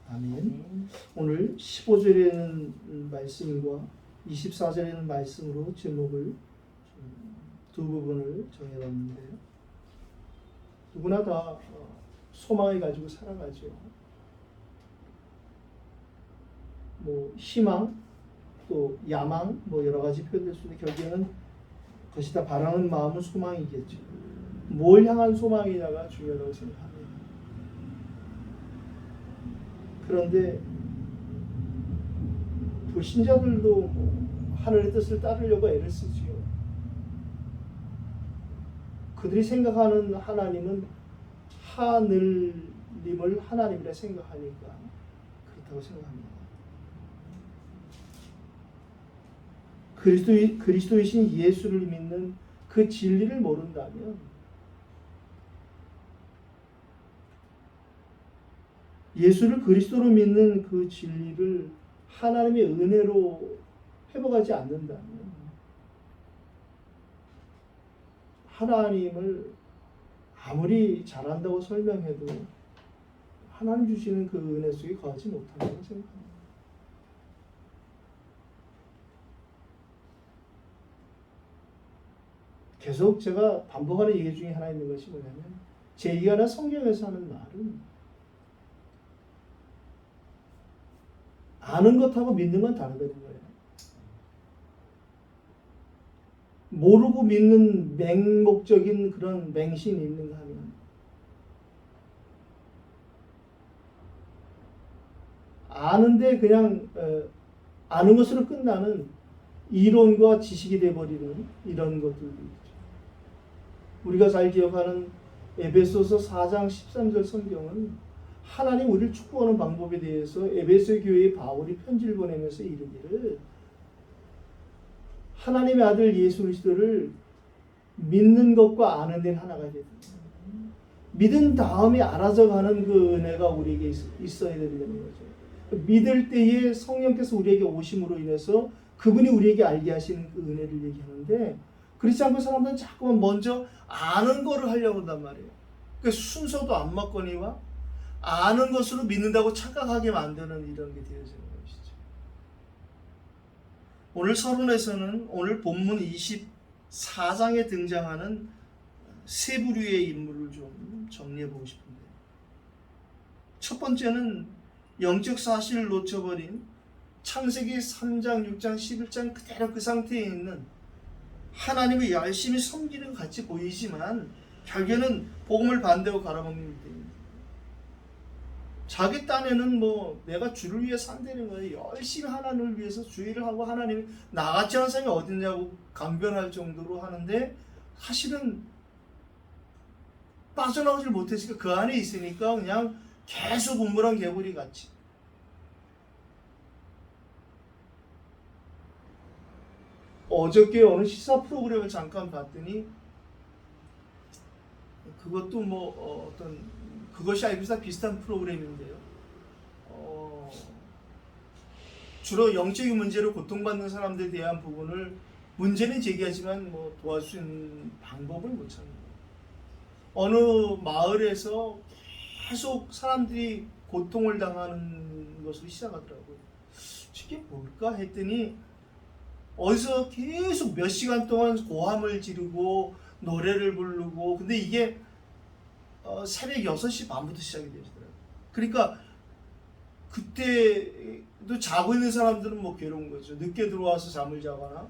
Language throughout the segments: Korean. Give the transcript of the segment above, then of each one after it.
아멘. 오늘 15절에는 말씀과 24절에는 말씀으로 제목을 두 부분을 정해봤는데요. 누구나 다 소망을 가지고 살아가죠. 뭐 희망, 또 야망, 뭐 여러 가지 표현될 수 있는데 결국에는 그것이 다 바라는 마음은 소망이겠죠. 뭘 향한 소망이냐가 중요하다고 생각합니다. 그런데 불신자들도 뭐 하늘의 뜻을 따르려고 애를 쓰지요. 그들이 생각하는 하나님은 하늘님을 하나님이라 생각하니까 그렇다고 생각합니다. 그리스도이신 예수를 믿는 그 진리를 모른다면 예수를 그리스도로 믿는 그 진리를 하나님의 은혜로 회복하지 않는다면 하나님을 아무리 잘한다고 설명해도 하나님 주시는 그 은혜 속에 거하지 못한다고 생각합니다. 계속 제가 반복하는 얘기 중에 하나 있는 것이 뭐냐면 제 얘기가 성경에서 하는 말은 아는 것하고 믿는 건 다르다는 거예요. 모르고 믿는 맹목적인 그런 맹신이 있는가 하면 아는데 그냥 아는 것으로 끝나는 이론과 지식이 되어버리는 이런 것들도 있죠. 우리가 잘 기억하는 에베소서 4장 13절 성경은 하나님 우리를 축복하는 방법에 대해서 에베소 교회의 바울이 편지를 보내면서 이르기를 하나님의 아들 예수 그리스도를 믿는 것과 아는 데는 하나가 되다. 믿은 다음에 알아져가는 그 은혜가 우리에게 있어야 된다는 거죠. 믿을 때에 성령께서 우리에게 오심으로 인해서 그분이 우리에게 알게 하시는 그 은혜를 얘기하는데 그렇지 않고 사람들은 자꾸만 먼저 아는 거를 하려고 한단 말이에요. 그 순서도 안 맞거니와 아는 것으로 믿는다고 착각하게 만드는 이런 게 되어지는 것이죠. 오늘 서론에서는 오늘 본문 24장에 등장하는 세 부류의 인물을 좀 정리해 보고 싶은데 첫 번째는 영적 사실을 놓쳐버린 창세기 3장, 6장, 11장 그대로 그 상태에 있는 하나님을 열심히 섬기는 것 같이 보이지만 결국에는 복음을 반대로 갈아먹는 일입니다. 자기 딴에는 뭐 내가 주를 위해 산다는 거예요. 열심히 하나님을 위해서 주의를 하고 하나님 나같이 하는 사람이 어딨냐고 강변할 정도로 하는데 사실은 빠져나오질 못했으니까 그 안에 있으니까 그냥 계속 우물한 개구리 같이 어저께 어느 시사 프로그램을 잠깐 봤더니 그것도 뭐 어떤 그것이 알기보다 비슷한 프로그램인데요. 주로 영적인 문제로 고통받는 사람들에 대한 부분을 문제는 제기하지만 뭐 도와줄 수 있는 방법을 못 찾는 거예요. 어느 마을에서 계속 사람들이 고통을 당하는 것으로 시작하더라고요. 이게 뭘까 했더니 어디서 계속 몇 시간 동안 고함을 지르고 노래를 부르고 근데 이게 새벽 6시 반부터 시작이 되시더라고요. 그러니까 그때도 자고 있는 사람들은 뭐 괴로운 거죠. 늦게 들어와서 잠을 자거나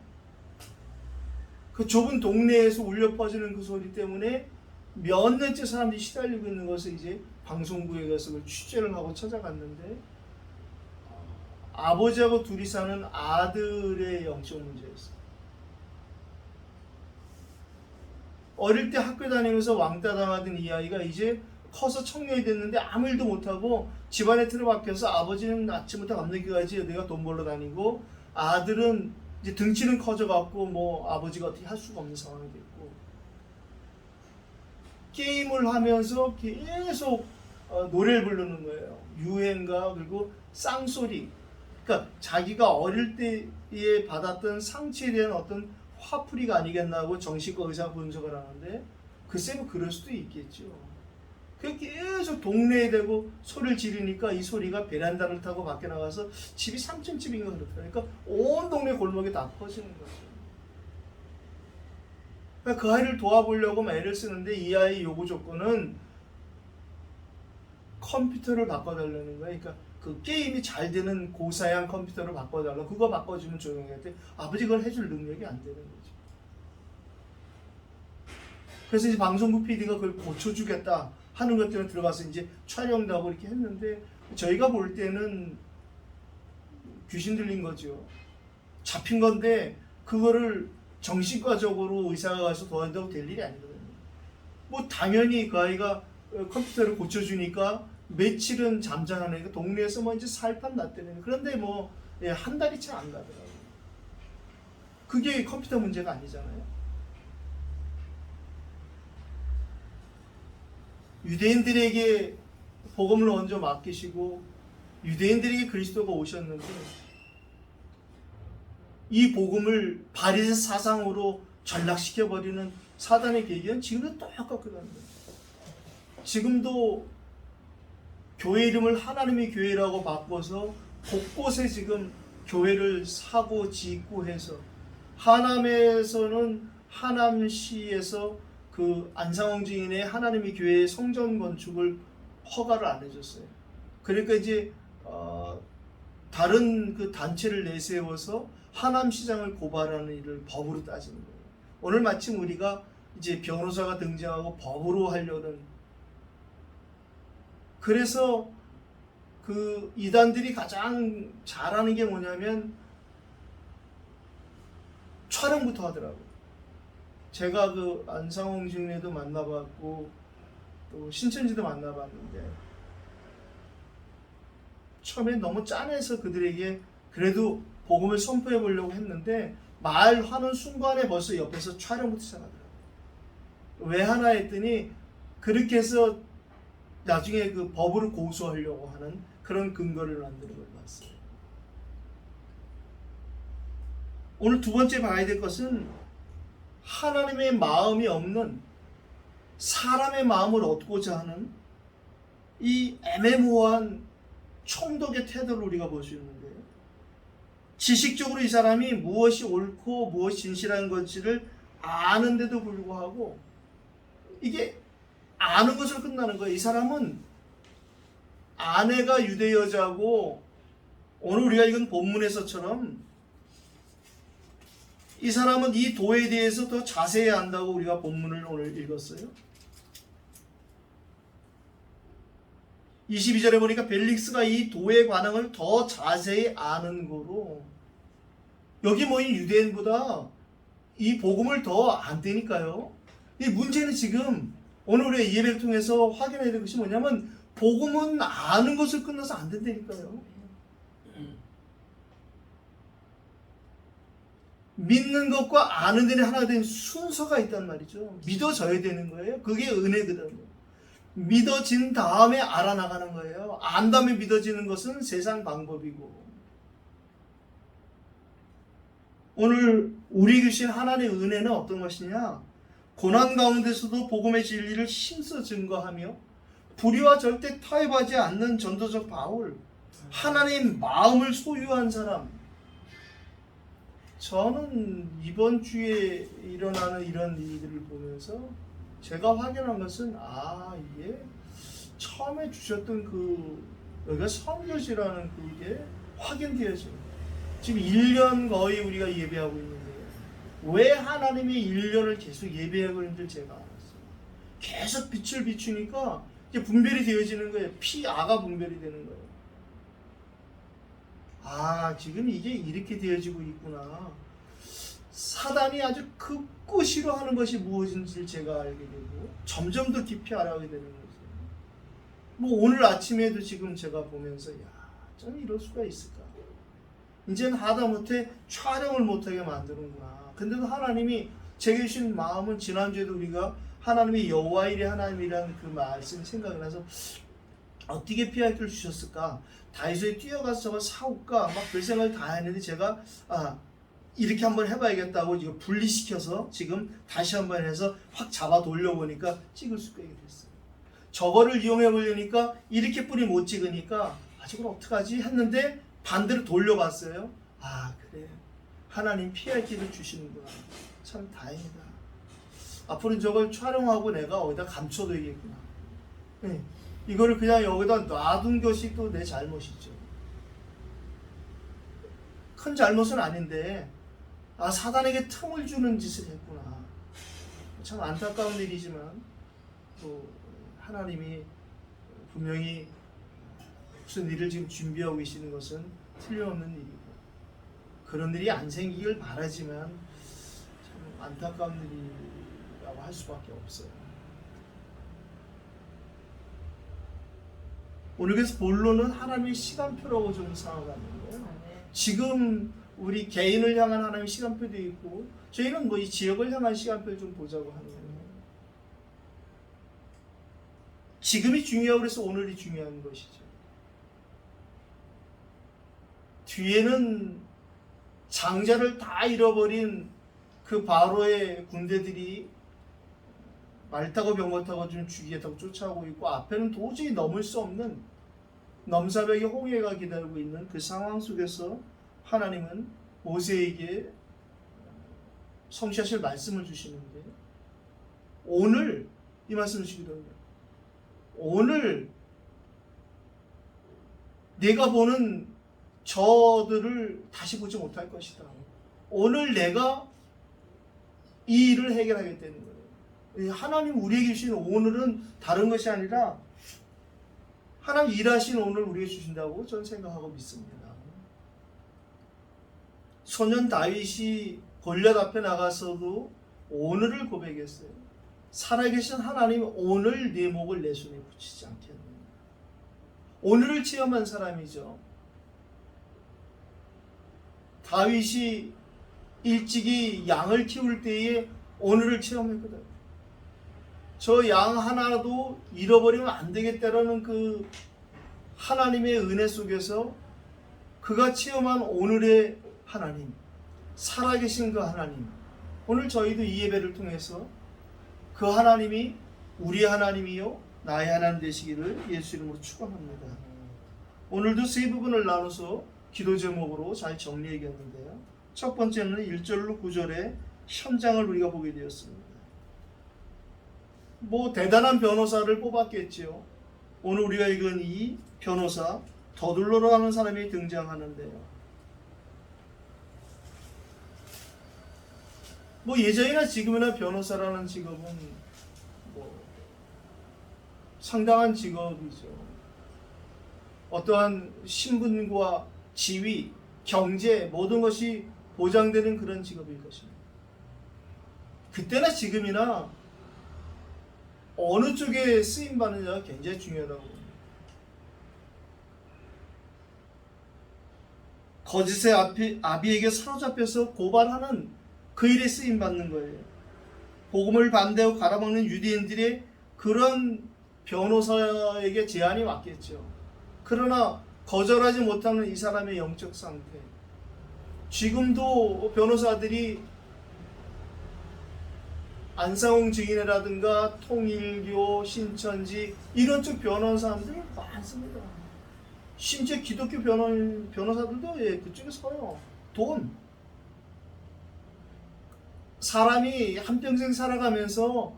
그 좁은 동네에서 울려 퍼지는 그 소리 때문에 몇 년째 사람들이 시달리고 있는 것을 이제 방송국에 가서 그 취재를 하고 찾아갔는데 아버지하고 둘이 사는 아들의 영적 문제였어요. 어릴 때 학교 다니면서 왕따 당하던 이 아이가 이제 커서 청년이 됐는데 아무 일도 못하고 집안에 틀어박혀서 아버지는 아침부터 밤늦게까지 내가 돈 벌러 다니고 아들은 이제 등치는 커져갖고 뭐 아버지가 어떻게 할 수가 없는 상황이 됐고 게임을 하면서 계속 노래를 부르는 거예요. 유행가 그리고 쌍소리. 그러니까 자기가 어릴 때에 받았던 상처에 대한 어떤 화풀이가 아니겠나 하고 정신과 의사가 분석을 하는데 글쎄 뭐 그럴 수도 있겠죠. 그 계속 동네에 대고 소리를 지르니까 이 소리가 베란다를 타고 밖에 나가서 집이 3층 집인가 그렇더라고요. 그러니까 온 동네 골목에 다 퍼지는 거죠. 그러니까 그 아이를 도와보려고 막 애를 쓰는데 이 아이 요구 조건은 컴퓨터를 바꿔달라는 거예요. 그러니까 그 게임이 잘 되는 고사양 컴퓨터를 바꿔달라. 그거 바꿔주면 조용히 할 때 아버지 그걸 해줄 능력이 안 되는 거죠. 그래서 이제 방송국 PD가 그걸 고쳐주겠다 하는 것 때문에 들어가서 이제 촬영도 하고 이렇게 했는데 저희가 볼 때는 귀신 들린 거죠. 잡힌 건데 그거를 정신과적으로 의사가 가서 도와준다고 될 일이 아니거든요. 뭐 당연히 그 아이가 컴퓨터를 고쳐주니까 며칠은 잠잠하니까 동네에서 뭐 이제 살판 났대요. 그런데 뭐 한 달이 채 안 가더라고요. 그게 컴퓨터 문제가 아니잖아요. 유대인들에게 복음을 먼저 맡기시고 유대인들에게 그리스도가 오셨는데 이 복음을 바리새 사상으로 전락시켜버리는 사단의 계기는 지금도 똑같거든요. 지금도 교회 이름을 하나님의 교회라고 바꿔서 곳곳에 지금 교회를 사고 짓고 해서 하남에서는 하남시에서 그 안상홍 증인의 하나님의 교회의 성전 건축을 허가를 안 해줬어요. 그러니까 이제 다른 그 단체를 내세워서 하남시장을 고발하는 일을 법으로 따지는 거예요. 오늘 마침 우리가 이제 변호사가 등장하고 법으로 하려는, 그래서 그 이단들이 가장 잘하는 게 뭐냐면 촬영부터 하더라고요. 제가 그 안상홍 증인도 만나봤고 또 신천지도 만나봤는데 처음에 너무 짠해서 그들에게 그래도 복음을 선포해 보려고 했는데 말하는 순간에 벌써 옆에서 촬영부터 시작하더라고요. 왜 하나 했더니 그렇게 해서 나중에 그 법으로 고소하려고 하는 그런 근거를 만드는 걸 봤어요. 오늘 두 번째 봐야 될 것은 하나님의 마음이 없는 사람의 마음을 얻고자 하는 이 애매모호한 총독의 태도를 우리가 볼 수 있는데요. 지식적으로 이 사람이 무엇이 옳고 무엇이 진실한 건지를 아는데도 불구하고 이게 아는 것으로 끝나는 거예요. 이 사람은 아내가 유대 여자고 오늘 우리가 읽은 본문에서처럼 이 사람은 이 도에 대해서 더 자세히 안다고 우리가 본문을 오늘 읽었어요. 22절에 보니까 벨릭스가 이 도에 관한 걸 더 자세히 아는 거로, 여기 모인 유대인보다 이 복음을 더 안다니까요. 이 문제는 지금 오늘 우리가 이 예배를 통해서 확인해야 될 것이 뭐냐면 복음은 아는 것을 끝나서 안 된다니까요. 믿는 것과 아는 데는 하나 된 순서가 있단 말이죠. 믿어져야 되는 거예요. 그게 은혜거든요. 믿어진 다음에 알아나가는 거예요. 안 다음에 믿어지는 것은 세상 방법이고, 오늘 우리에게 주신 하나님의 은혜는 어떤 것이냐? 고난 가운데서도 복음의 진리를 힘써 증거하며 불의와 절대 타협하지 않는 전도적 바울, 하나님의 마음을 소유한 사람. 저는 이번 주에 일어나는 이런 일들을 보면서 제가 확인한 것은 이게 처음에 주셨던 그 여기가 선교지라는 그게 확인되어져요. 지금 1년 거의 우리가 예배하고 있는데 왜 하나님이 1년을 계속 예배하고 있는지 제가 알았어요. 계속 빛을 비추니까 이게 분별이 되어지는 거예요. 피아가 분별이 되는 거예요. 지금 이게 이렇게 되어지고 있구나. 사단이 아주 극구 싫어하는 것이 무엇인지 제가 알게 되고 점점 더 깊이 알아가게 되는 거죠. 뭐 오늘 아침에도 지금 제가 보면서 좀 이럴 수가 있을까? 이제는 하다못해 촬영을 못하게 만드는구나. 근데도 하나님이 제게 주신 마음은, 지난주에도 우리가 하나님이 여호와일의 하나님이라는 그 말씀이 생각이 나서 어떻게 PIP를 주셨을까? 다이소에 뛰어가서 저걸 사올까? 막 그 생각을 다 했는데 제가 이렇게 한번 해봐야겠다고 이거 분리시켜서 지금 다시 한번 해서 확 잡아 돌려보니까 찍을 수가 있게 됐어요. 저거를 이용해 보려니까 이렇게 뿌리 못 찍으니까 아직은 어떡하지 했는데 반대로 돌려봤어요. 아 그래, 하나님 피할 길을 주시는구나. 참 다행이다. 앞으로는 저걸 촬영하고 내가 어디다 감춰둬야겠구나. 네. 이거를 그냥 여기다 놔둔 것이 또 내 잘못이죠. 큰 잘못은 아닌데 사단에게 틈을 주는 짓을 했구나. 참 안타까운 일이지만 또 하나님이 분명히 무슨 일을 지금 준비하고 계시는 것은 틀림없는 일이고, 그런 일이 안 생기길 바라지만 참 안타까운 일이라고 할 수밖에 없어요. 오늘 그래서 본론은 하나님의 시간표라고 좀 생각하는데요. 지금 우리 개인을 향한 하나님의 시간표도 있고, 저희는 뭐 이 지역을 향한 시간표를 좀 보자고 하는 거예요. 지금이 중요하고 그래서 오늘이 중요한 것이죠. 뒤에는 장자를 다 잃어버린 그 바로의 군대들이 말 타고 병거 타고 좀 죽이겠다고 쫓아오고 있고, 앞에는 도저히 넘을 수 없는 넘사벽의 홍해가 기다리고 있는 그 상황 속에서 하나님은 모세에게 성취하실 말씀을 주시는데, 오늘 이 말씀을 주시거든요. 오늘 내가 보는 저들을 다시 보지 못할 것이다. 오늘 내가 이 일을 해결하겠다는 거예요. 하나님 우리에게 주신 오늘은 다른 것이 아니라 하나님 일하신 오늘 우리에게 주신다고 저는 생각하고 믿습니다. 소년 다윗이 골리앗 앞에 나가서도 오늘을 고백했어요. 살아계신 하나님, 오늘 내 목을 내 손에 붙이지 않겠느냐. 오늘을 체험한 사람이죠. 다윗이 일찍이 양을 키울 때에 오늘을 체험했거든. 저 양 하나도 잃어버리면 안 되겠다라는 그 하나님의 은혜 속에서 그가 체험한 오늘의 하나님, 살아계신 그 하나님, 오늘 저희도 이 예배를 통해서 그 하나님이 우리 하나님이요 나의 하나님 되시기를 예수 이름으로 축원합니다. 오늘도 세 부분을 나눠서 기도 제목으로 잘 정리해야겠는데요. 첫 번째는 1절로 9절의 현장을 우리가 보게 되었습니다. 뭐 대단한 변호사를 뽑았겠지요. 오늘 우리가 읽은 이 변호사 더둘러라는 사람이 등장하는데요. 뭐 예전이나 지금이나 변호사라는 직업은 뭐 상당한 직업이죠. 어떠한 신분과 지위, 경제 모든 것이 보장되는 그런 직업일 것입니다. 그때나 지금이나 어느 쪽에 쓰임 받느냐가 굉장히 중요하다고 봅니다. 거짓의 아비에게 사로잡혀서 고발하는 그 일에 쓰임 받는 거예요. 복음을 반대하고 갈아먹는 유대인들의 그런 변호사에게 제안이 왔겠죠. 그러나 거절하지 못하는 이 사람의 영적 상태. 지금도 변호사들이 안상홍 증인회라든가 통일교, 신천지 이런 쪽 변호사들이 많습니다. 심지어 기독교 변호사들도 그쪽에 서요. 돈. 사람이 한평생 살아가면서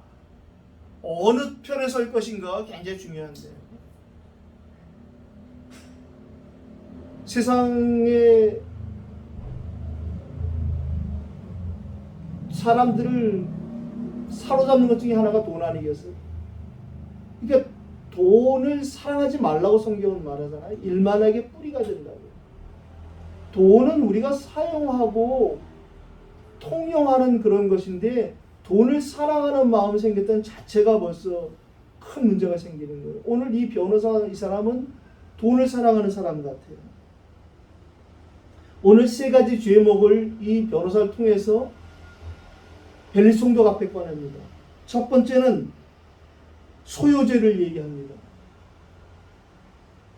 어느 편에 설 것인가 굉장히 중요한데, 세상에 사람들을 사로잡는 것 중에 하나가 돈 아니겠어요? 그러니까 돈을 사랑하지 말라고 성경은 말하잖아요. 일만하게 뿌리가 된다고. 돈은 우리가 사용하고 통용하는 그런 것인데, 돈을 사랑하는 마음이 생겼던 자체가 벌써 큰 문제가 생기는 거예요. 오늘 이 변호사, 이 사람은 돈을 사랑하는 사람 같아요. 오늘 세 가지 죄목을 이 변호사를 통해서 벨리 성도 앞에 꺼냅니다. 첫 번째는 소유죄를 얘기합니다.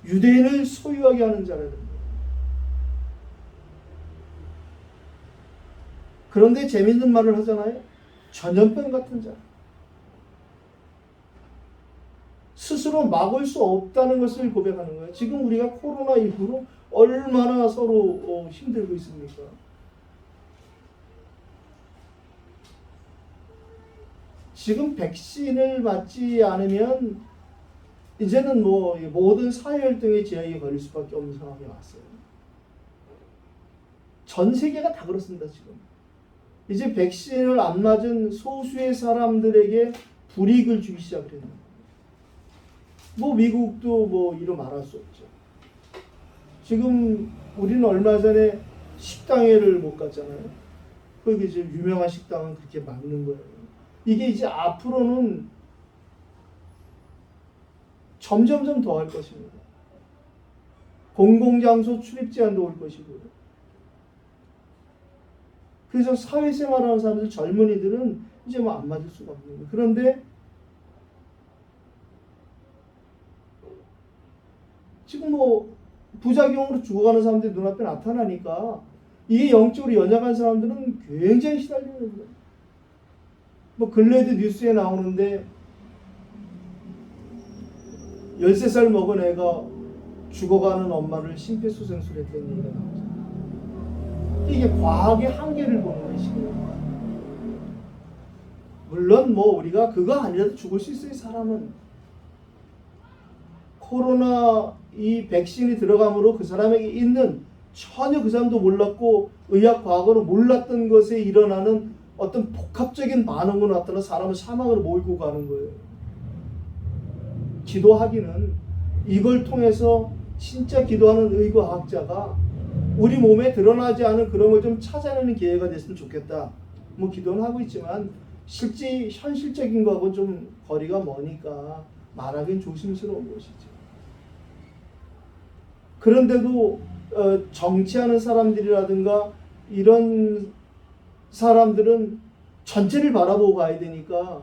유대인을 소유하게 하는 자라는 거예요. 그런데 재밌는 말을 하잖아요. 전염병 같은 자. 스스로 막을 수 없다는 것을 고백하는 거예요. 지금 우리가 코로나 이후로 얼마나 서로 힘들고 있습니까? 지금 백신을 맞지 않으면 이제는 뭐 모든 사회활동에 제약이 걸릴 수밖에 없는 상황이 왔어요. 전 세계가 다 그렇습니다. 지금 이제 백신을 안 맞은 소수의 사람들에게 불이익을 주기 시작했는 거예요. 뭐 미국도 뭐 이루 말할 수 없죠. 지금 우리는 얼마 전에 식당에를 못 갔잖아요. 거기 이제 유명한 식당은 그렇게 막는 거예요. 이게 이제 앞으로는 점점점 더 할 것입니다. 공공장소 출입 제한도 올 것이고요. 그래서 사회생활하는 사람들, 젊은이들은 이제 뭐 안 맞을 수가 없는 거예요. 그런데 지금 뭐 부작용으로 죽어가는 사람들이 눈앞에 나타나니까 이게 영적으로 연약한 사람들은 굉장히 시달리는 거예요. 뭐 근래에도 뉴스에 나오는데 13살 먹은 애가 죽어가는 엄마를 심폐소생술 했다는 얘기가 나오잖아요. 이게 과학의 한계를 보는 거예요, 지금. 물론 뭐 우리가 그거 아니라도 죽을 수 있어요, 사람은. 코로나 이 백신이 들어감으로 그 사람에게 있는 전혀 그 사람도 몰랐고 의학 과학으로 몰랐던 것에 일어나는 어떤 복합적인 반응으로 나타나 사람을 사망으로 몰고 가는 거예요. 기도하기는 이걸 통해서 진짜 기도하는 의과학자가 우리 몸에 드러나지 않은 그런 걸 좀 찾아내는 기회가 됐으면 좋겠다. 뭐 기도는 하고 있지만 실제 현실적인 거하고 좀 거리가 머니까 말하기는 조심스러운 것이죠. 그런데도 정치하는 사람들이라든가 이런 사람들은 전체를 바라보고 가야 되니까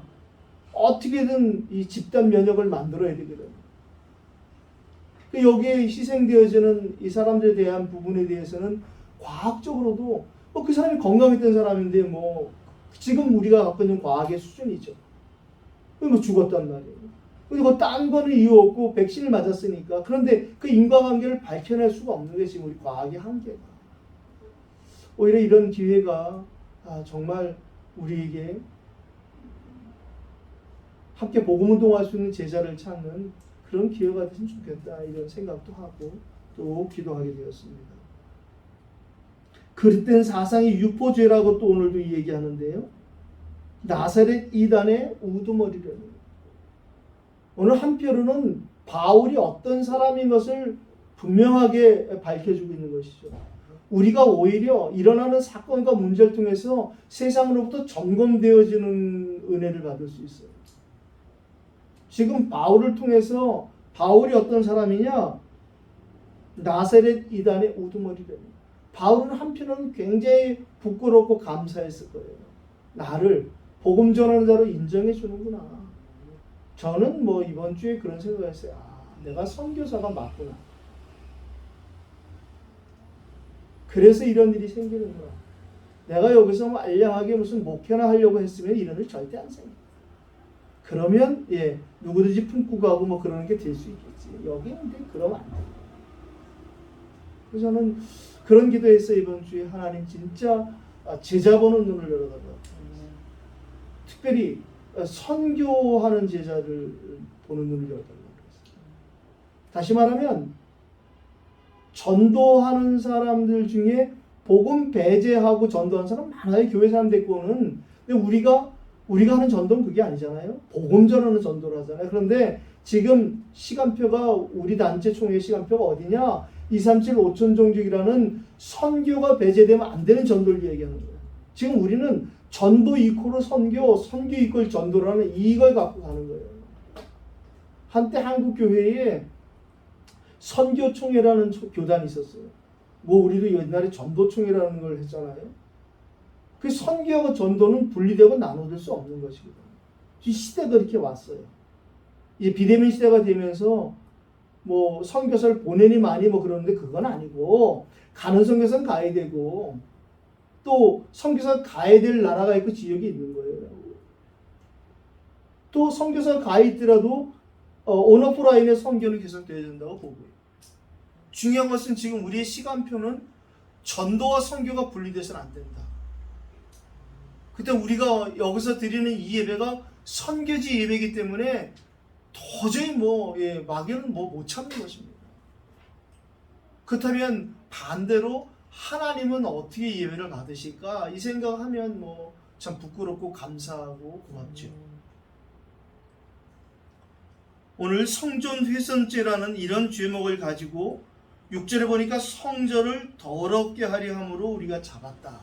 어떻게든 이 집단 면역을 만들어야 되거든요. 여기에 희생되어지는 이 사람들에 대한 부분에 대해서는 과학적으로도 그 사람이 건강했던 사람인데 뭐 지금 우리가 갖고 있는 과학의 수준이죠. 뭐 죽었단 말이에요. 그리고 딴 거는 이유 없고 백신을 맞았으니까. 그런데 그 인과관계를 밝혀낼 수가 없는 게 지금 우리 과학의 한계가. 오히려 이런 기회가 정말 우리에게 함께 복음운동할 수 있는 제자를 찾는 그런 기회가 됐으면 좋겠다, 이런 생각도 하고 또 기도하게 되었습니다. 그릇된 사상이 유포죄라고 또 오늘도 얘기하는데요. 나사렛 이단의 우두머리라는, 오늘 한편으로는 바울이 어떤 사람인 것을 분명하게 밝혀주고 있는 것이죠. 우리가 오히려 일어나는 사건과 문제를 통해서 세상으로부터 점검되어지는 은혜를 받을 수 있어요. 지금 바울을 통해서 바울이 어떤 사람이냐? 나사렛 이단의 우두머리라니. 바울은 한편으로는 굉장히 부끄럽고 감사했을 거예요. 나를 복음 전하는 자로 인정해 주는구나. 저는 뭐 이번 주에 그런 생각을 했어요. 내가 선교사가 맞구나. 그래서 이런 일이 생기는구나. 내가 여기서 뭐 알량하게 무슨 목회나 하려고 했으면 이런 일 절대 안 생겨. 그러면 누구든지 품고 가고 뭐 그러는 게 될 수 있겠지. 여기는 근데 그러면 안 돼. 그래서 저는 그런 기도했어요. 이번 주에 하나님 진짜 제자 보는 눈을 열어달라. 특별히 선교하는 제자를 보는 눈을 열어달라. 다시 말하면 전도하는 사람들 중에 복음 배제하고 전도하는 사람 많아요. 교회 사람 데리고는. 근데 우리가 하는 전도는 그게 아니잖아요. 복음 전하는 전도를 하잖아요. 그런데 지금 시간표가 우리 단체 총회 시간표가 어디냐? 237 5천종족이라는 선교가 배제되면 안 되는 전도를 얘기하는 거예요. 지금 우리는 전도 이퀄 선교, 선교 이퀄 전도라는 이걸 갖고 가는 거예요. 한때 한국 교회에 선교총회라는 교단이 있었어요. 뭐 우리도 옛날에 전도총회라는 걸 했잖아요. 그 선교하고 전도는 분리되고 나눠질 수 없는 것이거든요. 이 시대가 이렇게 왔어요. 이제 비대면 시대가 되면서 뭐 선교사를 보내니 많이 뭐 그러는데 그건 아니고, 가는 선교사는 가야 되고 또 선교사가 가야 될 나라가 있고 지역이 있는 거예요. 또 선교사가 가 있더라도 온오프라인의 선교는 계속돼야 된다고 보고요. 중요한 것은 지금 우리의 시간표는 전도와 선교가 분리돼서는 안 된다. 그때 우리가 여기서 드리는 이 예배가 선교지 예배이기 때문에 도저히 막연은 못 참는 것입니다. 그렇다면 반대로 하나님은 어떻게 예배를 받으실까? 이 생각을 하면 참 부끄럽고 감사하고 고맙죠. 오늘 성전 훼손죄라는 이런 죄목을 가지고 6절에 보니까 성전을 더럽게 하려 함으로 우리가 잡았다.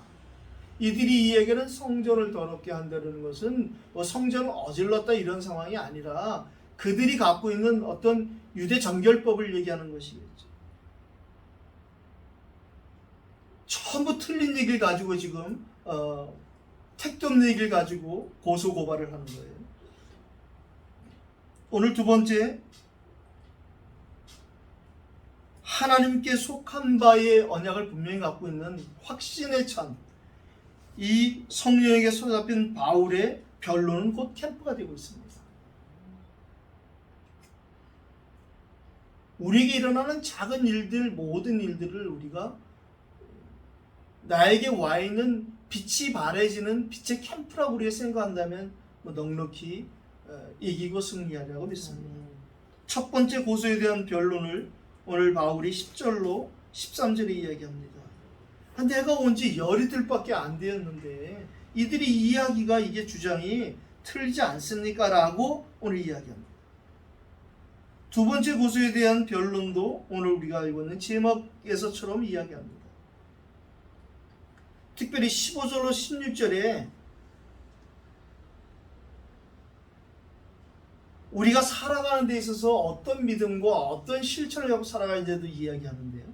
이들이 이에게는 성전을 더럽게 한다는 것은 성전을 어질렀다 이런 상황이 아니라 그들이 갖고 있는 어떤 유대 정결법을 얘기하는 것이겠죠. 전부 틀린 얘기를 가지고 지금 택도 없는 얘기를 가지고 고소고발을 하는 거예요. 오늘 두 번째, 하나님께 속한 바의 언약을 분명히 갖고 있는 확신의 찬, 이 성령에게 소잡힌 바울의 변론은 곧 캠프가 되고 있습니다. 우리에게 일어나는 작은 일들, 모든 일들을 우리가 나에게 와 있는 빛이 바래지는 빛의 캠프라고 우리가 생각한다면 넉넉히 이기고 승리하리라고 믿습니다. 첫 번째 고소에 대한 변론을 오늘 바울이 10절로 13절에 이야기합니다. 내가 온 지 열이들밖에 안 되었는데 이들이 이야기가 이게 주장이 틀리지 않습니까? 라고 오늘 이야기합니다. 두 번째 고소에 대한 변론도 오늘 우리가 알고 있는 제목에서처럼 이야기합니다. 특별히 15절로 16절에 우리가 살아가는 데 있어서 어떤 믿음과 어떤 실천을 갖고 살아가는지도 이야기하는데요.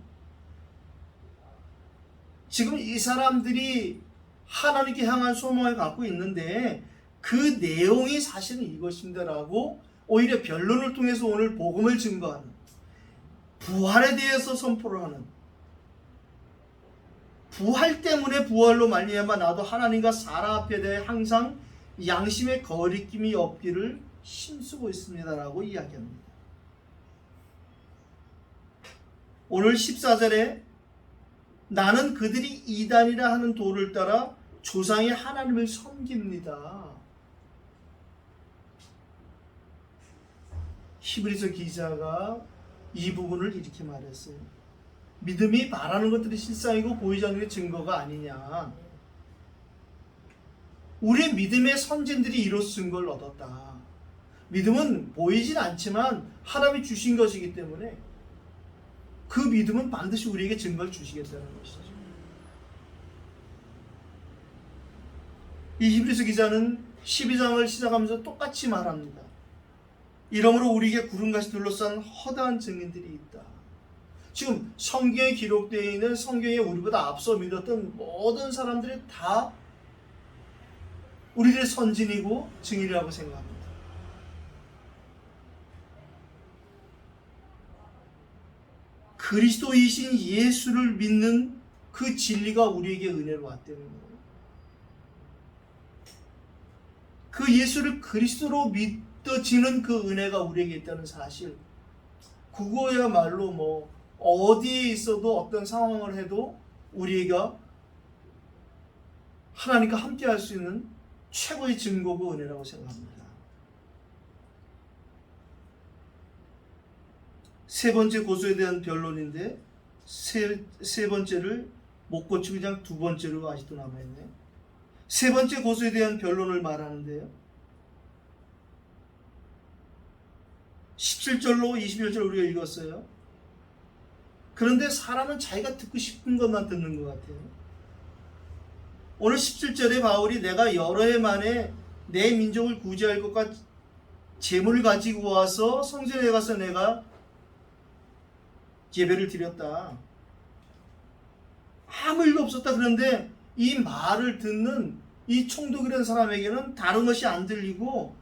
지금 이 사람들이 하나님께 향한 소망을 갖고 있는데 그 내용이 사실은 이것입니다라고 오히려 변론을 통해서 오늘 복음을 증거하는, 부활에 대해서 선포를 하는, 부활 때문에 부활로 말미암아 나도 하나님과 사람 앞에 대해 항상 양심의 거리낌이 없기를 힘쓰고 있습니다라고 이야기합니다. 오늘 14절에 나는 그들이 이단이라 하는 도를 따라 조상의 하나님을 섬깁니다. 히브리서 기자가 이 부분을 이렇게 말했어요. 믿음이 바라는 것들이 실상이고 보이지 않는 게 증거가 아니냐. 우리의 믿음의 선진들이 이로써 증거를 얻었다. 믿음은 보이진 않지만 하나님이 주신 것이기 때문에 그 믿음은 반드시 우리에게 증거를 주시겠다는 것이죠. 이 히브리서 기자는 12장을 시작하면서 똑같이 말합니다. 이러므로 우리에게 구름같이 둘러싼 허다한 증인들이 있다. 지금 성경에 기록되어 있는 성경에 우리보다 앞서 믿었던 모든 사람들이 다 우리들의 선진이고 증인이라고 생각합니다. 그리스도이신 예수를 믿는 그 진리가 우리에게 은혜로 왔다는 거예요. 그 예수를 그리스도로 믿어지는 그 은혜가 우리에게 있다는 사실, 그거야말로 어디에 있어도 어떤 상황을 해도 우리가 하나님과 함께 할 수 있는 최고의 증거고 은혜라고 생각합니다. 세 번째 고소에 대한 변론인데 세 번째를 못 고치고 그냥 두 번째로 아직도 남아있네요. 세 번째 고소에 대한 변론을 말하는데요. 17절로 21절 우리가 읽었어요. 그런데 사람은 자기가 듣고 싶은 것만 듣는 것 같아요. 오늘 17절에 바울이 내가 여러 해 만에 내 민족을 구제할 것과 재물을 가지고 와서 성전에 가서 내가 예배를 드렸다. 아무 일도 없었다. 그런데 이 말을 듣는 이 총독이라는 사람에게는 다른 것이 안 들리고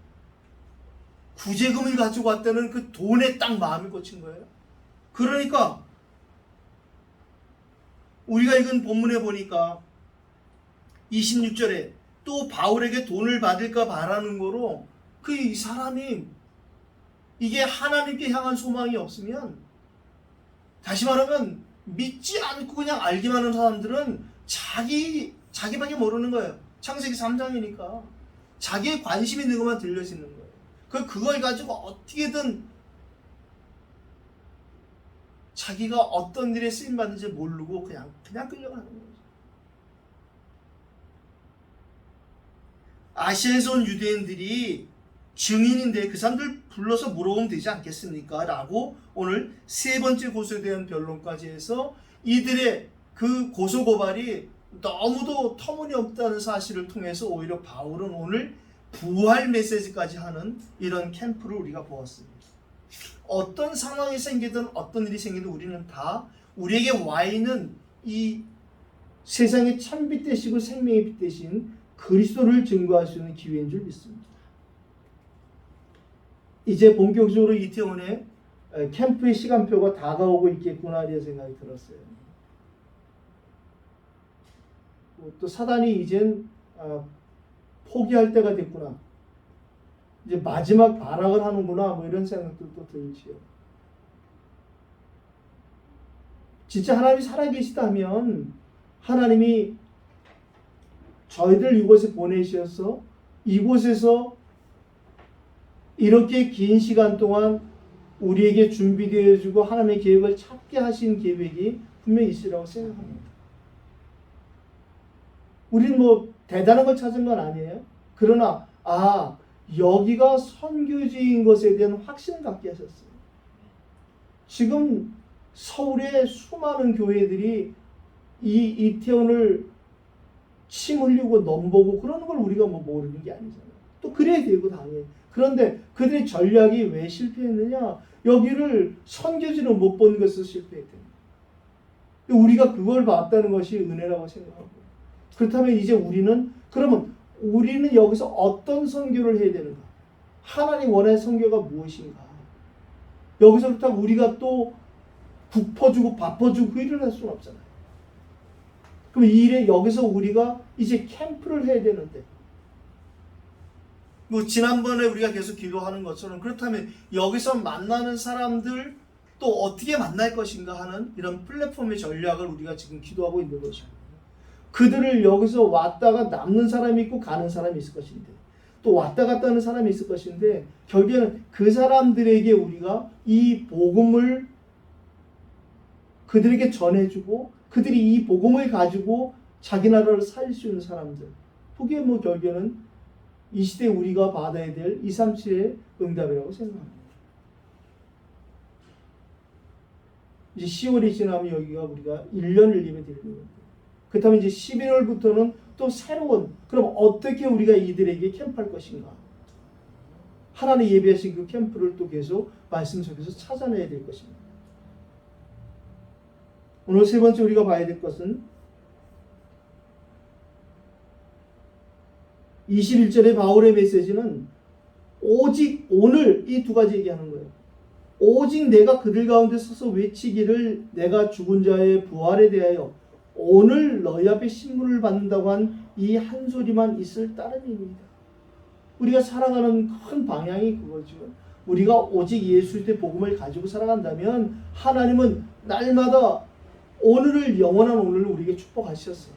구제금을 가지고 왔다는 그 돈에 딱 마음이 꽂힌 거예요. 그러니까 우리가 읽은 본문에 보니까 26절에 또 바울에게 돈을 받을까 바라는 거로 이 사람이 이게 하나님께 향한 소망이 없으면, 다시 말하면 믿지 않고 그냥 알기만 하는 사람들은 자기밖에 모르는 거예요. 창세기 3장이니까 자기의 관심 있는 것만 들려지는 거예요. 그걸 가지고 어떻게든 자기가 어떤 일에 쓰임 받는지 모르고 그냥 끌려가는 거죠. 아시아에서 온 유대인들이 증인인데 그 사람들 불러서 물어보면 되지 않겠습니까? 라고 오늘 세 번째 고소에 대한 변론까지 해서 이들의 그 고소 고발이 너무도 터무니없다는 사실을 통해서 오히려 바울은 오늘 부활 메시지까지 하는 이런 캠프를 우리가 보았습니다. 어떤 상황이 생기든 어떤 일이 생기든 우리는 다 우리에게 와 있는 이 세상의 참빛 되시고 생명의 빛 되신 그리스도를 증거할 수 있는 기회인 줄 믿습니다. 이제 본격적으로 이태원의 캠프의 시간표가 다가오고 있겠구나 이런 생각이 들었어요. 또 사단이 이젠 포기할 때가 됐구나. 이제 마지막 발악을 하는구나 뭐 이런 생각도 또 들지요. 진짜 하나님이 살아계시다면 하나님이 저희들 이곳에 보내셔서 이곳에서 이렇게 긴 시간 동안 우리에게 준비되어지고 하나님의 계획을 찾게 하신 계획이 분명히 있으라고 생각합니다. 우리는 뭐 대단한 걸 찾은 건 아니에요. 그러나 여기가 선교지인 것에 대한 확신을 갖게 하셨어요. 지금 서울의 수많은 교회들이 이 이태원을 침 흘리고 넘보고 그러는 걸 우리가 뭐 모르는 게 아니잖아요. 또 그래야 되고 당연히. 그런데 그들의 전략이 왜 실패했느냐? 여기를 선교지로 못 본 것에서 실패했대요. 우리가 그걸 봤다는 것이 은혜라고 생각하고. 그렇다면 이제 그러면 우리는 여기서 어떤 선교를 해야 되는가? 하나님 원하는 선교가 무엇인가? 여기서부터 우리가 또 국 퍼주고 밥 퍼주고 그 일을 할 수는 없잖아요. 그럼 이 일에 여기서 우리가 이제 캠프를 해야 되는데, 뭐 지난번에 우리가 계속 기도하는 것처럼 그렇다면 여기서 만나는 사람들 또 어떻게 만날 것인가 하는 이런 플랫폼의 전략을 우리가 지금 기도하고 있는 것입니다. 그들을 여기서 왔다가 남는 사람이 있고 가는 사람이 있을 것인데, 또 왔다 갔다 하는 사람이 있을 것인데, 결국에는 그 사람들에게 우리가 이 복음을 그들에게 전해주고 그들이 이 복음을 가지고 자기 나라를 살릴 수 있는 사람들, 그게 뭐 결국에는 이 시대에 우리가 받아야 될 237의 응답이라고 생각합니다. 이제 10월이 지나면 여기가 우리가 1년을 예배 드리는 겁니다. 그렇다면 이제 11월부터는 또 새로운, 그럼 어떻게 우리가 이들에게 캠프할 것인가? 하나님 예배하신 그 캠프를 또 계속 말씀 속에서 찾아내야 될 것입니다. 오늘 세 번째 우리가 봐야 될 것은 21절의 바울의 메시지는 오직 오늘 이 두 가지 얘기하는 거예요. 오직 내가 그들 가운데 서서 외치기를 내가 죽은 자의 부활에 대하여 오늘 너희 앞에 신문을 받는다고 한 이 한 소리만 있을 따름입니다. 우리가 살아가는 큰 방향이 그거죠. 우리가 오직 예수의 복음을 가지고 살아간다면 하나님은 날마다 오늘을, 영원한 오늘을 우리에게 축복하셨어요.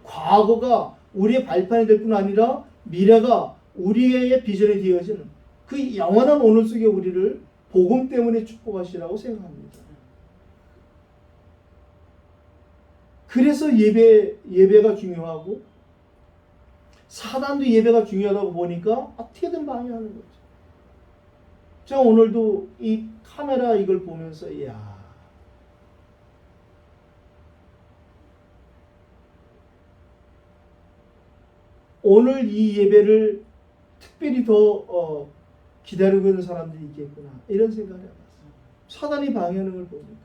과거가 우리의 발판이 될 뿐 아니라 미래가 우리의 비전이 되어지는 그 영원한 오늘 속에 우리를 복음 때문에 축복하시라고 생각합니다. 그래서 예배가 중요하고 사단도 예배가 중요하다고 보니까 어떻게든 방해하는 거죠. 제가 오늘도 이 카메라 이걸 보면서 오늘 이 예배를 특별히 더 기다리고 있는 사람들이 있겠구나 이런 생각을 해봤어요. 사단이 방해하는 걸 보니까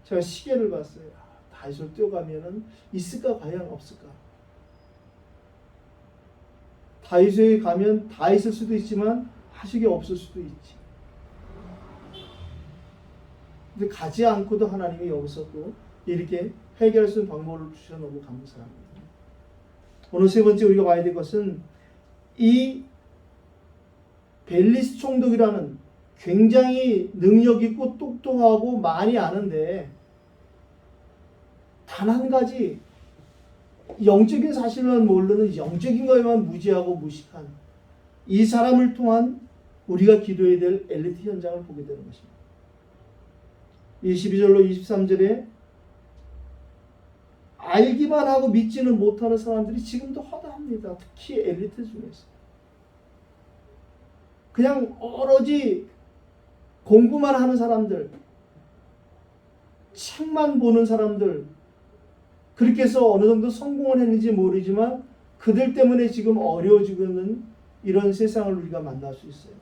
제가 시계를 봤어요. 다이소를 뛰어가면은 있을까 과연 없을까? 다이소에 가면 다 있을 수도 있지만 하식이 없을 수도 있지. 근데 가지 않고도 하나님이 여기서 또 이렇게 해결할 수 있는 방법을 주셔서 너무 감사합니다. 오늘 세 번째 우리가 봐야 될 것은 이 벨리스 총독이라는 굉장히 능력 있고 똑똑하고 많이 아는데 단 한 가지 영적인 사실만 모르는 영적인 것에만 무지하고 무식한 이 사람을 통한 우리가 기도해야 될 엘리트 현장을 보게 되는 것입니다. 22절로 23절에 알기만 하고 믿지는 못하는 사람들이 지금도 허다합니다. 특히 엘리트 중에서. 그냥 오로지 공부만 하는 사람들, 책만 보는 사람들, 그렇게 해서 어느 정도 성공을 했는지 모르지만 그들 때문에 지금 어려워지고 있는 이런 세상을 우리가 만날 수 있어요.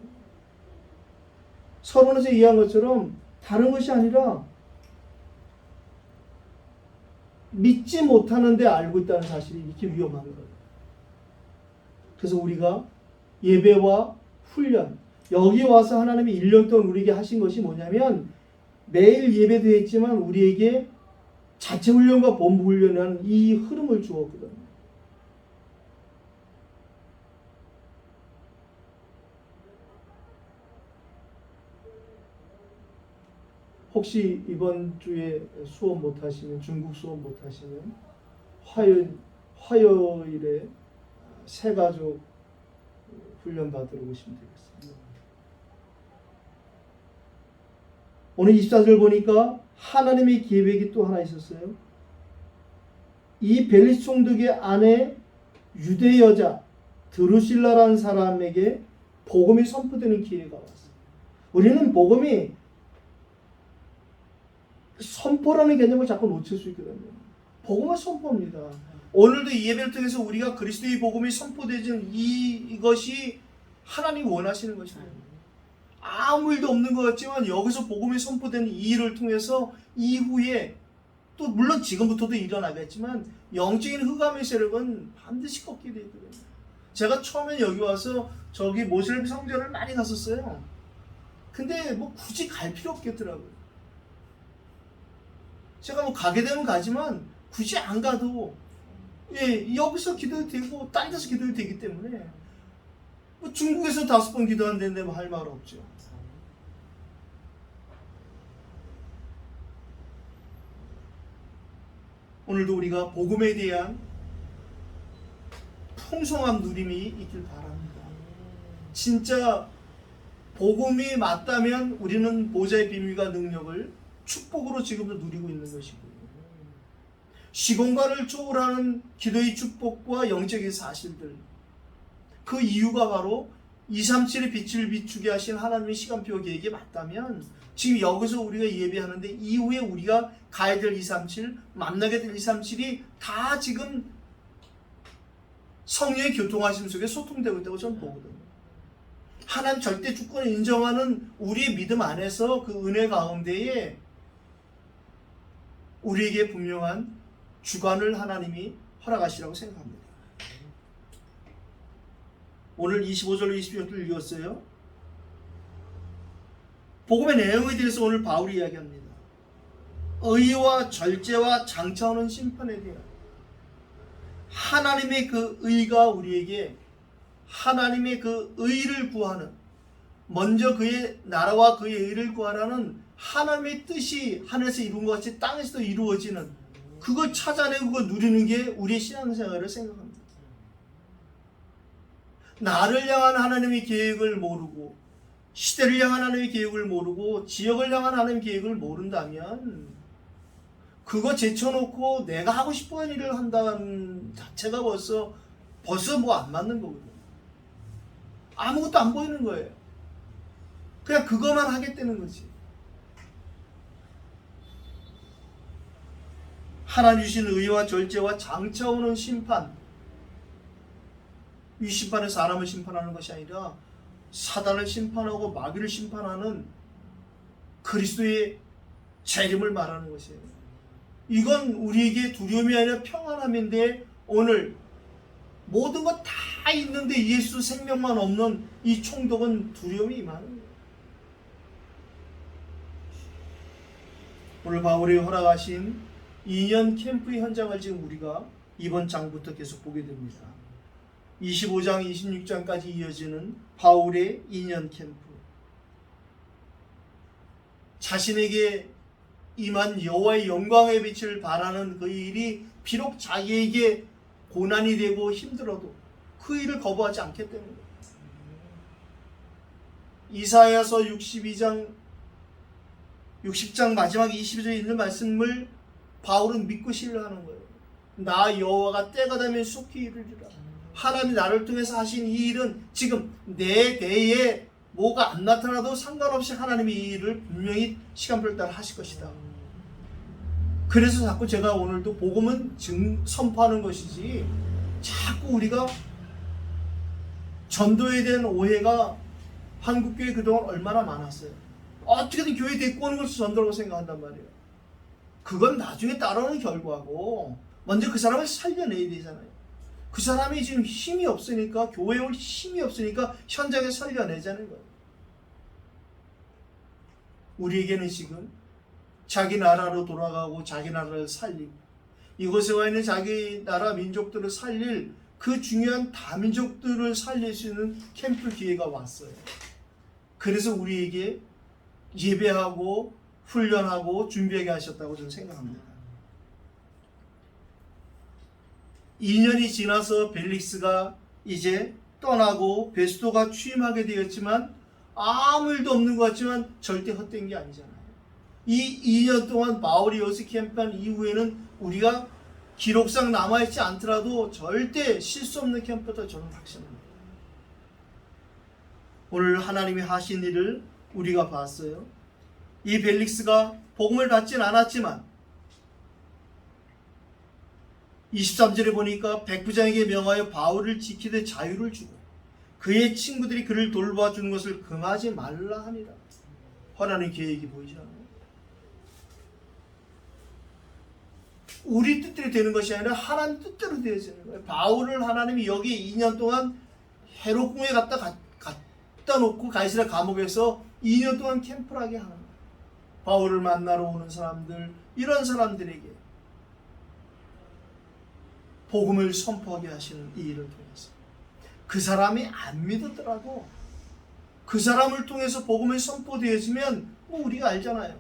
서론에서 이해한 것처럼 다른 것이 아니라 믿지 못하는데 알고 있다는 사실이 이렇게 위험한 거예요. 그래서 우리가 예배와 훈련, 여기 와서 하나님이 1년 동안 우리에게 하신 것이 뭐냐면 매일 예배도 했지만 우리에게 자체 훈련과 본부 훈련이라는 이 흐름을 주었거든요. 혹시 이번 주에 수업 못 하시면, 중국 수업 못 하시면 화요일에 새가족 훈련 받으러 오시면 되겠습니다. 오늘 24절 보니까 하나님의 계획이 또 하나 있었어요. 이 벨리스 총독의 아내 유대 여자 드루실라라는 사람에게 복음이 선포되는 기회가 왔어요. 우리는 복음이 선포라는 개념을 자꾸 놓칠 수 있거든요. 복음은 선포입니다. 오늘도 이 예배를 통해서 우리가 그리스도의 복음이 선포되는 이것이 하나님이 원하시는 것입니다. 아무 일도 없는 것 같지만 여기서 복음이 선포되는 이 일을 통해서 이후에 또 물론 지금부터도 일어나겠지만 영적인 흑암의 세력은 반드시 꺾게 되어 있거든요. 제가 처음에 여기 와서 저기 모슬렘 성전을 많이 갔었어요. 근데 뭐 굳이 갈 필요 없겠더라고요. 제가 뭐 가게 되면 가지만 굳이 안 가도 여기서 기도해도 되고 딴 데서 기도해도 되기 때문에 뭐 중국에서 5번 기도한다는데 뭐 할 말 없죠. 오늘도 우리가 복음에 대한 풍성한 누림이 있길 바랍니다. 진짜 복음이 맞다면 우리는 보좌의 비밀과 능력을 축복으로 지금도 누리고 있는 것이고요. 시공간을 초월하는 기도의 축복과 영적인 사실들, 그 이유가 바로 237의 빛을 비추게 하신 하나님의 시간표 계획이 맞다면 지금 여기서 우리가 예배하는데 이후에 우리가 가야 될 237, 만나게 될 237이 다 지금 성령의 교통하심 속에 소통되고 있다고 저는 보거든요. 하나님 절대 주권을 인정하는 우리의 믿음 안에서 그 은혜 가운데에 우리에게 분명한 주관을 하나님이 허락하시라고 생각합니다. 오늘 25절로 26절을 읽었어요. 복음의 내용에 대해서 오늘 바울이 이야기합니다. 의와 절제와 장차오는 심판에 대한 하나님의 그 의가 우리에게 하나님의 그 의를 구하는, 먼저 그의 나라와 그의 의를 구하라는 하나님의 뜻이 하늘에서 이룬 것 같이 땅에서도 이루어지는, 그걸 찾아내고 그걸 누리는 게 우리의 신앙생활을 생각합니다. 나를 향한 하나님의 계획을 모르고, 시대를 향한 하나님의 계획을 모르고, 지역을 향한 하나님의 계획을 모른다면 그거 제쳐놓고 내가 하고 싶어하는 일을 한다는 자체가 벌써 뭐 안 맞는 거거든요. 아무것도 안 보이는 거예요. 그냥 그것만 하겠다는 거지. 하나님 주신 의와 절제와 장차 오는 심판, 이 심판은 사람을 심판하는 것이 아니라 사단을 심판하고 마귀를 심판하는 그리스도의 재림을 말하는 것이에요. 이건 우리에게 두려움이 아니라 평안함인데 오늘 모든 것 다 있는데 예수 생명만 없는 이 총독은 두려움이 임하는 거예요. 오늘 바울이 허락하신 2년 캠프의 현장을 지금 우리가 이번 장부터 계속 보게 됩니다. 25장, 26장까지 이어지는 바울의 2년 캠프. 자신에게 임한 여호와의 영광의 빛을 바라는 그 일이 비록 자기에게 고난이 되고 힘들어도 그 일을 거부하지 않겠다는 거예요. 이사야서 60장 마지막 22절에 있는 말씀을 바울은 믿고 신뢰하는 거예요. 나 여호와가 때가 되면 속히 이루리라. 하나님이 나를 통해서 하신 이 일은 지금 내 대에 뭐가 안 나타나도 상관없이 하나님이 이 일을 분명히 시간표를 따라 하실 것이다. 그래서 자꾸 제가 오늘도 복음은 선포하는 것이지, 자꾸 우리가 전도에 대한 오해가 한국교회 그동안 얼마나 많았어요. 어떻게든 교회 데리고 오는 것을 전도라고 생각한단 말이에요. 그건 나중에 따라오는 결과고, 먼저 그 사람을 살려내야 되잖아요. 그 사람이 지금 힘이 없으니까, 교회에 올 힘이 없으니까 현장에 살려내자는 거예요. 우리에게는 지금 자기 나라로 돌아가고 자기 나라를 살리고 이곳에 와 있는 자기 나라 민족들을 살릴 그 중요한 다민족들을 살릴 수 있는 캠프 기회가 왔어요. 그래서 우리에게 예배하고 훈련하고 준비하게 하셨다고 저는 생각합니다. 2년이 지나서 벨릭스가 이제 떠나고 베스토가 취임하게 되었지만 아무 일도 없는 것 같지만 절대 헛된 게 아니잖아요. 이 2년 동안 바울이 여기서 캠프한 이후에는 우리가 기록상 남아있지 않더라도 절대 실수 없는 캠프다 저는 확신합니다. 오늘 하나님이 하신 일을 우리가 봤어요. 이 벨릭스가 복음을 받진 않았지만 23절에 보니까 백부장에게 명하여 바울을 지키되 자유를 주고 그의 친구들이 그를 돌봐주는 것을 금하지 말라 하니라. 하나님 계획이 보이지 않아요? 우리 뜻대로 되는 것이 아니라 하나님 뜻대로 되어지는 거예요. 바울을 하나님이 여기 2년 동안 헤롯궁에 갖다 놓고 가이사랴 감옥에서 2년 동안 캠프를 하게 하는 거예요. 바울을 만나러 오는 사람들, 이런 사람들에게 복음을 선포하게 하시는 이 일을 통해서 그 사람이 안 믿었더라도 그 사람을 통해서 복음이 선포되어지면 우리가 알잖아요.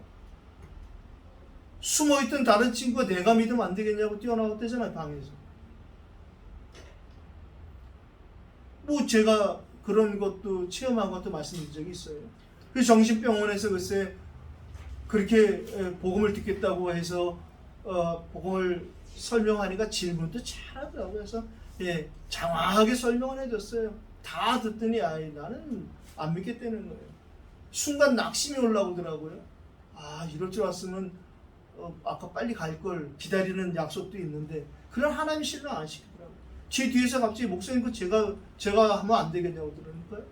숨어있던 다른 친구가 내가 믿으면 안 되겠냐고 뛰어나왔대잖아요, 방에서. 제가 그런 것도 체험한 것도 말씀드린 적이 있어요. 그 정신병원에서 글쎄 그렇게 복음을 듣겠다고 해서 복음을 설명하니까 질문도 잘하더라고요. 그래서 장황하게 설명을 해줬어요. 다 듣더니 나는 안 믿겠다는 거예요. 순간 낙심이 올라오더라고요. 이럴 줄 알았으면 아까 빨리 갈 걸 기다리는 약속도 있는데 그런 하나님 신뢰 안 시키더라고요. 제 뒤에서 갑자기 목사님 제가 하면 안 되겠냐고 그러니까요.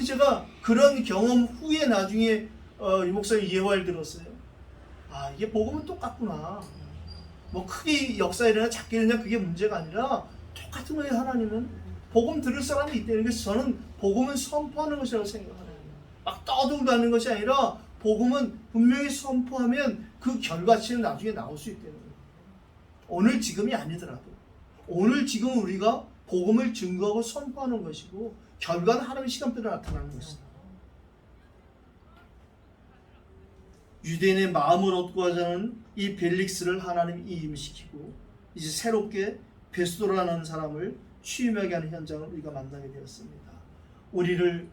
제가 그런 경험 후에 나중에 이 목사님 예화를 들었어요. 이게 복음은 똑같구나. 크게 역사 일어나 작게 일어나 그게 문제가 아니라 똑같은 거예요. 하나님은 복음 들을 사람이 있다는 게 저는 복음은 선포하는 것이라고 생각하는 거예요. 막 떠들고 하는 것이 아니라 복음은 분명히 선포하면 그 결과치는 나중에 나올 수 있다는 거예요. 오늘 지금이 아니더라도 오늘 지금 우리가 복음을 증거하고 선포하는 것이고 결과는 하나님의 시간대로 나타나는 것입니다. 유대인의 마음을 얻고 하자는 이 벨릭스를 하나님이 임시키고 이제 새롭게 베스도라는 사람을 취임하게 하는 현장을 우리가 만나게 되었습니다. 우리를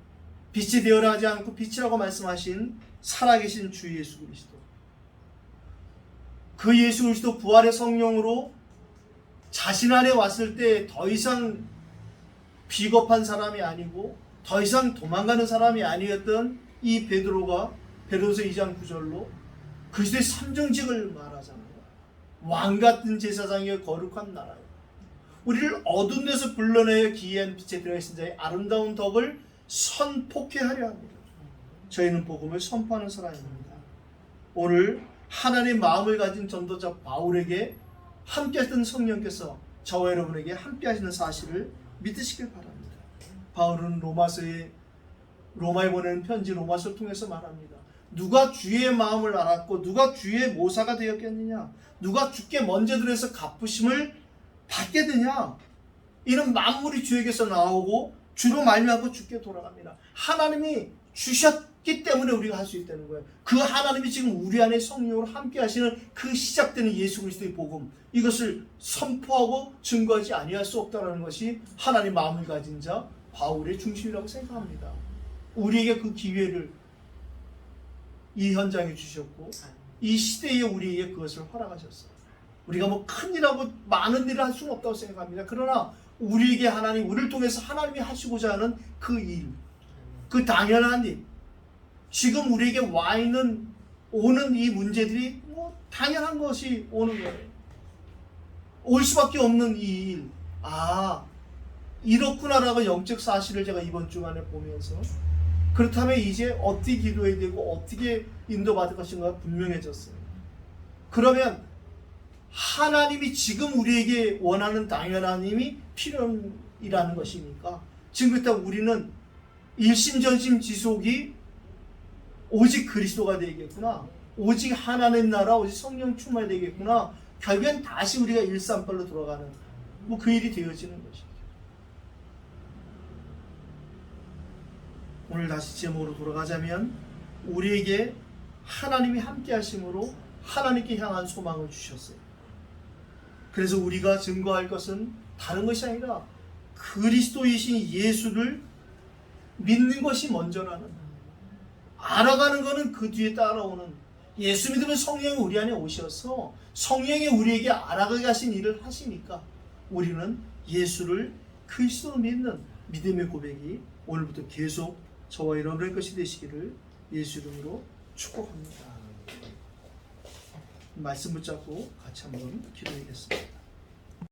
빛이 되어라 하지 않고 빛이라고 말씀하신 살아계신 주 예수 그리스도, 그 예수 그리스도 부활의 성령으로 자신 안에 왔을 때 더 이상 비겁한 사람이 아니고 더 이상 도망가는 사람이 아니었던 이 베드로가 베드로서 2장 9절로 그리스도의 삼정직을 말하잖아요. 왕같은 제사장이여 거룩한 나라요. 우리를 어두운 데서 불러내어 기이한 빛에 들어있는 자의 아름다운 덕을 선포케 하려 합니다. 저희는 복음을 선포하는 사람입니다. 오늘 하나님의 마음을 가진 전도자 바울에게 함께했던 성령께서 저와 여러분에게 함께하시는 사실을 믿으시길 바랍니다. 바울은 로마에 보내는 편지 로마서를 통해서 말합니다. 누가 주의 마음을 알았고 누가 주의 모사가 되었겠느냐, 누가 주께 먼저 들어서 갚으심을 받게 되냐. 이는 만물이 주에게서 나오고 주로 말미암고 주께 돌아갑니다. 하나님이 주셨 때문에 우리가 할 수 있다는 거예요. 그 하나님이 지금 우리 안에 성령으로 함께 하시는 그 시작되는 예수 그리스도의 복음, 이것을 선포하고 증거하지 아니할 수 없다는 것이 하나님 마음을 가진 자 바울의 중심이라고 생각합니다. 우리에게 그 기회를 이 현장에 주셨고 이 시대에 우리에게 그것을 허락하셨어요. 우리가 뭐 큰일하고 많은 일을 할 수는 없다고 생각합니다. 그러나 우리에게 하나님, 우리를 통해서 하나님이 하시고자 하는 그 일, 그 당연한 일, 지금 우리에게 와 있는 오는 이 문제들이 뭐 당연한 것이 오는 거예요. 올 수밖에 없는 이 일, 이렇구나라고 영적 사실을 제가 이번 주간에 보면서, 그렇다면 이제 어떻게 기도해야 되고 어떻게 인도받을 것인가 분명해졌어요. 그러면 하나님이 지금 우리에게 원하는 당연한 힘이 필요이라는 것이니까 지금 그렇다고 우리는 일심전심 지속이 오직 그리스도가 되겠구나, 오직 하나님 나라, 오직 성령 충만이 되겠구나, 결국엔 다시 우리가 일삼팔로 돌아가는 뭐 그 일이 되어지는 것이죠. 오늘 다시 제목으로 돌아가자면 우리에게 하나님이 함께 하심으로 하나님께 향한 소망을 주셨어요. 그래서 우리가 증거할 것은 다른 것이 아니라 그리스도이신 예수를 믿는 것이 먼저라는, 알아가는 것은 그 뒤에 따라오는, 예수 믿으면 성령이 우리 안에 오셔서 성령이 우리에게 알아가게 하신 일을 하시니까 우리는 예수를 그리스도로 믿는 믿음의 고백이 오늘부터 계속 저와 여러분의 것이 되시기를 예수 이름으로 축복합니다. 말씀 붙잡고 같이 한번 기도하겠습니다.